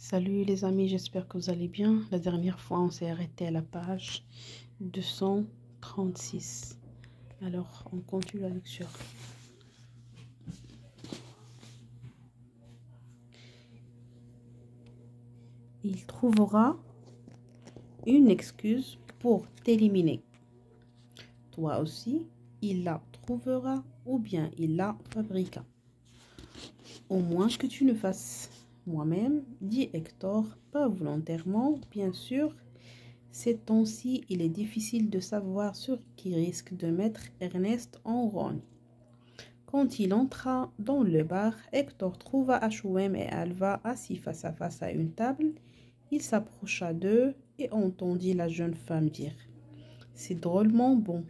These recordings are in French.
Salut les amis, j'espère que vous allez bien. La dernière fois, on s'est arrêté à la page 236. Alors, on continue la lecture. Il trouvera une excuse pour t'éliminer. Toi aussi, il la trouvera ou bien il la fabriquera. Au moins que tu ne fasses moi-même, dit Hector, pas volontairement, bien sûr. Ces temps-ci, il est difficile de savoir ce qui risque de mettre Ernest en rogne. Quand il entra dans le bar, Hector trouva Ashwem et Alva assis face à face à une table. Il s'approcha d'eux et entendit la jeune femme dire « C'est drôlement bon. »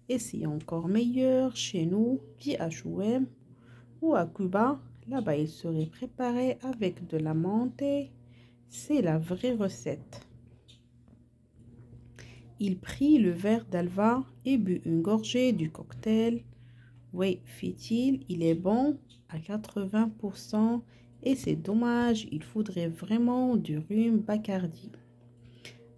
« Et c'est encore meilleur chez nous, dit Ashwem, ou à Cuba. Là-bas, il serait préparé avec de la menthe. C'est la vraie recette. » Il prit le verre d'Alva et but une gorgée du cocktail. « Oui, fit-il, il est bon à 80% et c'est dommage, il faudrait vraiment du rhum Bacardi. »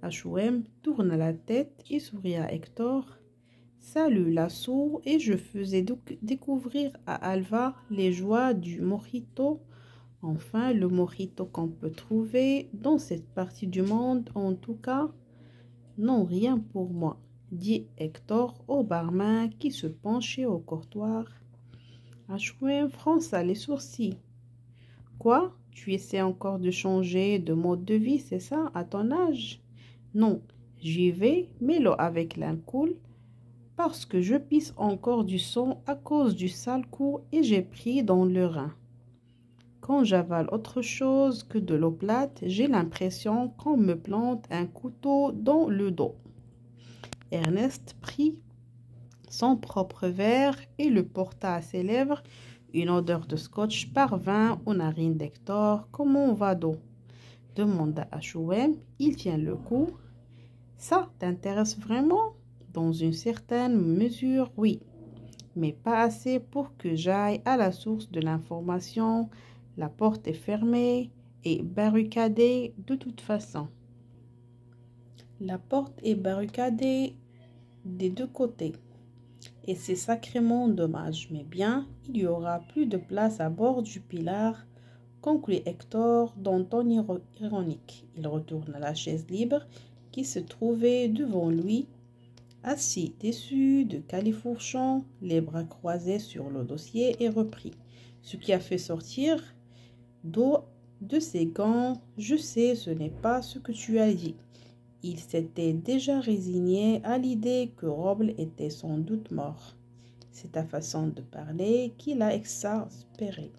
Ashwem tourna la tête et sourit à Hector. « Salut Lasso, et je faisais découvrir à Alva les joies du mojito. Enfin, le mojito qu'on peut trouver dans cette partie du monde en tout cas. » « Non, rien pour moi, » dit Hector au barman qui se penchait au comptoir. Ashwem fronça les sourcils. « Quoi? Tu essaies encore de changer de mode de vie, c'est ça, à ton âge? »« Non, j'y vais, mais l'eau avec l'alcool, parce que je pisse encore du sang à cause du sale coup et j'ai pris dans le rein. Quand j'avale autre chose que de l'eau plate, j'ai l'impression qu'on me plante un couteau dans le dos. » Ernest prit son propre verre et le porta à ses lèvres. Une odeur de scotch parvint aux narines d'Hector. « Comment va donc ?» demanda Ashwem. « Il tient le coup. »« Ça t'intéresse vraiment ?»« Dans une certaine mesure, oui. Mais pas assez pour que j'aille à la source de l'information. La porte est fermée et barricadée de toute façon. » La porte est barricadée des deux côtés. Et c'est sacrément dommage. Mais bien, il y aura plus de place à bord du Pilar, conclut Hector d'un ton ironique. Il retourne à la chaise libre qui se trouvait devant lui, assis dessus de califourchon, les bras croisés sur le dossier et reprit. Ce qui a fait sortir d'eau de ses gants, je sais, ce n'est pas ce que tu as dit. Il s'était déjà résigné à l'idée que Roble était sans doute mort. C'est ta façon de parler qui l'a exaspéré.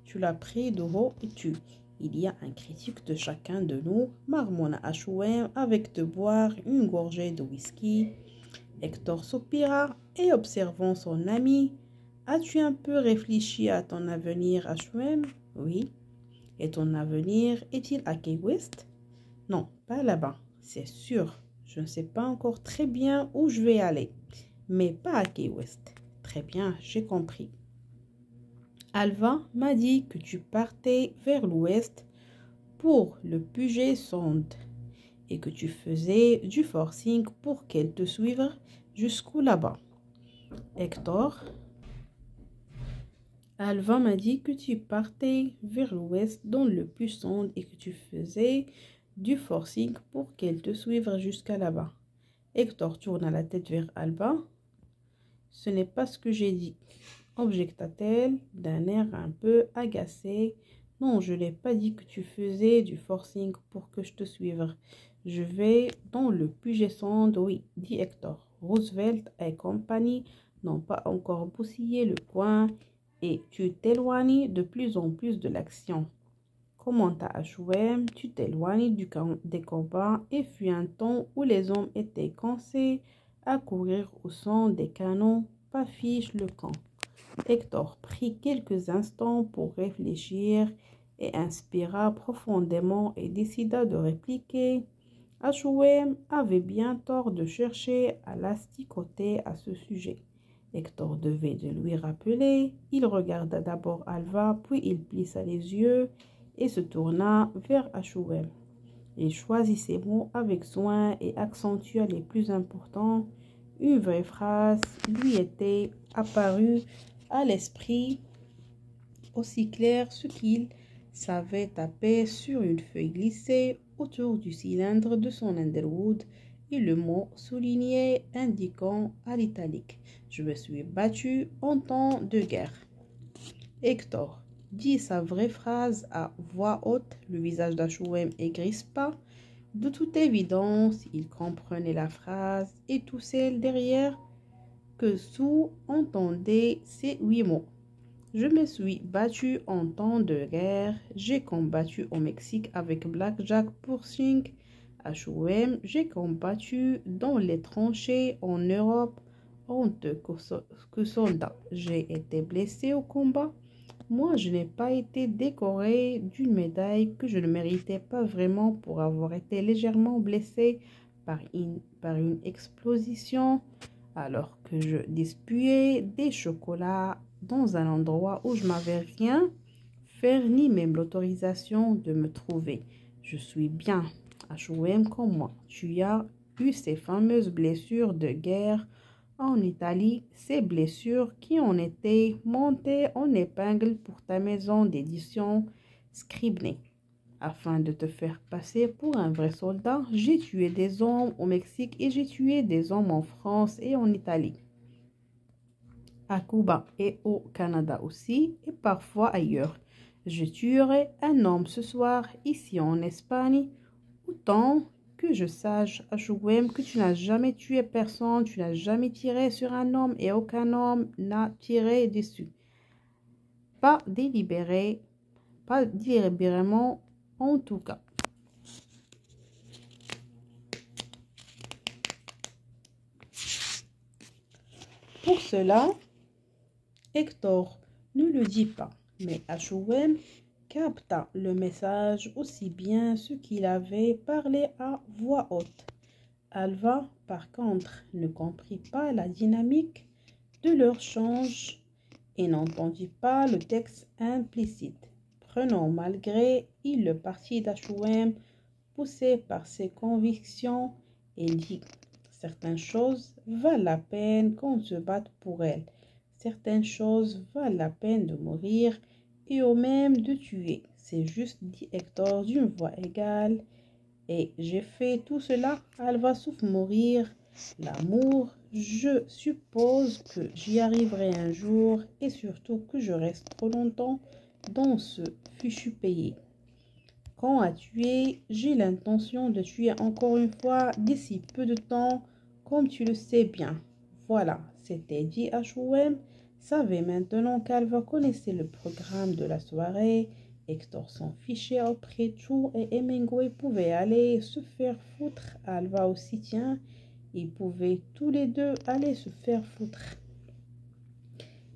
Tu l'as pris de haut et tu. Il y a un critique de chacun de nous, marmonna Ashwem avec de boire une gorgée de whisky. Hector soupira et observant son ami. As-tu un peu réfléchi à ton avenir, Ashwem? Oui. Et ton avenir est-il à Key West? Non, pas là-bas. C'est sûr, je ne sais pas encore très bien où je vais aller, mais pas à Key West. Très bien, j'ai compris. Alva m'a dit que tu partais vers l'ouest pour le Puget Sound et que tu faisais du forcing pour qu'elle te suive jusqu'où là-bas. Hector, Alva m'a dit que tu partais vers l'ouest dans le Puget Sound et que tu faisais du forcing pour qu'elle te suive jusqu'à là-bas. Hector tourna la tête vers Alva. « Ce n'est pas ce que j'ai dit, » objecta-t-elle d'un air un peu agacé. « Non, je n'ai pas dit que tu faisais du forcing pour que je te suive. Je vais dans le Puget Sound, oui, dit Hector. Roosevelt et compagnie n'ont pas encore bousillé le coin et tu t'éloignes de plus en plus de l'action. » Commenta Ashwem, « Tu t'éloignes des combats et fut un temps où les hommes étaient cansés à courir au son des canons, pas fiche le camp. » Hector prit quelques instants pour réfléchir et inspira profondément et décida de répliquer. Ashwem avait bien tort de chercher à l'asticoter à ce sujet. Hector devait de lui rappeler. Il regarda d'abord Alva, puis il plissa les yeux et se tourna vers H.O.M. Il choisit ses mots avec soin et accentua les plus importants. Une vraie phrase lui était apparue à l'esprit aussi clair ce qu'il savait taper sur une feuille glissée autour du cylindre de son Underwood et le mot souligné indiquant à l'italique: je me suis battu en temps de guerre. Hector dit sa vraie phrase à voix haute, le visage d'H.O.M. aigrispa. De toute évidence, il comprenait la phrase et tout celle derrière que sous-entendait ces 8 mots. Je me suis battu en temps de guerre. J'ai combattu au Mexique avec Black Jack Pershing. H.O.M. J'ai combattu dans les tranchées en Europe en tant que soldat. J'ai été blessé au combat. Moi, je n'ai pas été décoré d'une médaille que je ne méritais pas vraiment pour avoir été légèrement blessé par une explosion alors que je dispuais des chocolats dans un endroit où je n'avais rien faire ni même l'autorisation de me trouver. Je suis bien. H.O.M. comme moi. Tu as eu ces fameuses blessures de guerre en Italie, ces blessures qui ont été montées en épingle pour ta maison d'édition Scribner. Afin de te faire passer pour un vrai soldat, j'ai tué des hommes au Mexique et j'ai tué des hommes en France et en Italie, à Cuba et au Canada aussi, et parfois ailleurs. Je tuerai un homme ce soir ici en Espagne, autant que je sache, H.O.M., que tu n'as jamais tué personne, tu n'as jamais tiré sur un homme et aucun homme n'a tiré dessus. Pas délibérément en tout cas. Pour cela, Hector ne le dit pas, mais H.O.M. capta le message aussi bien ce qu'il avait parlé à voix haute. Alva, par contre, ne comprit pas la dynamique de leur change et n'entendit pas le texte implicite. Prenant malgré il le parti d'H.O.M., poussé par ses convictions, et dit: certaines choses valent la peine qu'on se batte pour elles. Certaines choses valent la peine de mourir et au même de tuer. C'est juste, dit Hector d'une voix égale. Et j'ai fait tout cela, Alva, sauf mourir. L'amour, je suppose que j'y arriverai un jour et surtout que je reste trop longtemps dans ce fichu pays. Quand à tuer, j'ai l'intention de tuer encore une fois d'ici peu de temps, comme tu le sais bien. Voilà, c'était dit. H.O.M. savait maintenant qu'Alva connaissait le programme de la soirée. Hector s'en fichait après tout et Hemingway pouvait aller se faire foutre. Alva aussi, tiens, ils pouvaient tous les deux aller se faire foutre.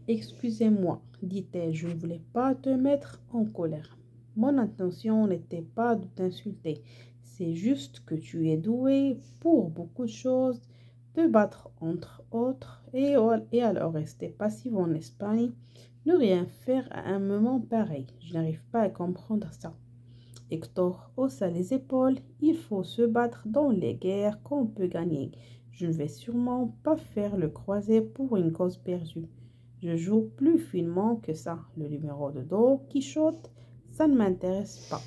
Excusez-moi, dit-elle, je ne voulais pas te mettre en colère. Mon intention n'était pas de t'insulter. C'est juste que tu es doué pour beaucoup de choses, te battre entre autres et alors rester passive en Espagne, ne rien faire à un moment pareil. Je n'arrive pas à comprendre ça. Hector haussa les épaules. Il faut se battre dans les guerres qu'on peut gagner. Je ne vais sûrement pas faire le croisé pour une cause perdue. Je joue plus finement que ça. Le numéro de Don Quichotte, ça ne m'intéresse pas.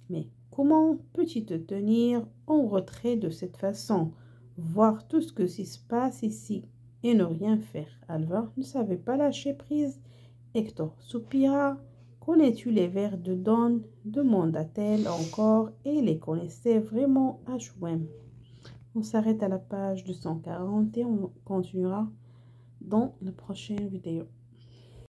Mais comment peux-tu te tenir en retrait de cette façon, voir tout ce que se passe ici et ne rien faire? Alva ne savait pas lâcher prise. Hector soupira. Connais-tu les vers de Don? Demanda-t-elle encore, et les connaissait vraiment H.O.M. On s'arrête à la page 240 et on continuera dans la prochaine vidéo.